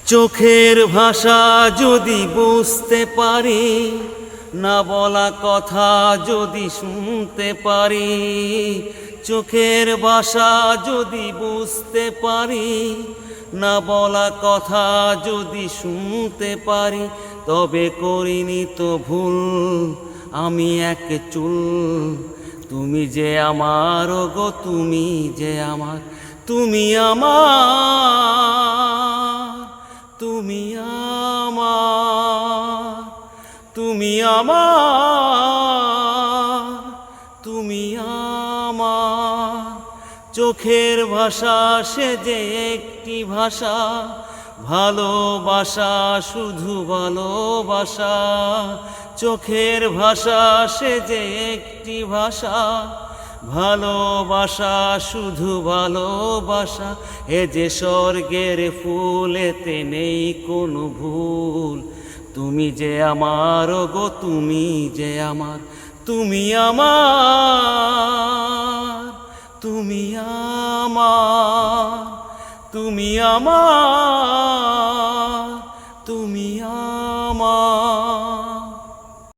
চোখের ভাষা যদি বুঝতে পারি, না বলা কথা যদি শুনতে পারি, চোখের ভাষা যদি বুঝতে পারি, না বলা কথা যদি শুনতে পারি, তবে করিনি তো ভুল আমি এক চুল। তুমি যে আমার গো, তুমি যে আমার, তুমি আমার, তুমি আমার, তুমি আমার, তুমি আমার। চোখের ভাষা সে যে একটি ভাষা, ভালোবাসা শুধু ভালোবাসা। চোখের ভাষা সে যে একটি ভাষা, ভালোবাসা শুধু ভালোবাসা। এ যে স্বর্গের ফুল, এতে নেই কোনো ভুল। তুমি যে আমার গো, তুমি যে আমার, তুমি আমার, তুমি আমার, তুমি আমার।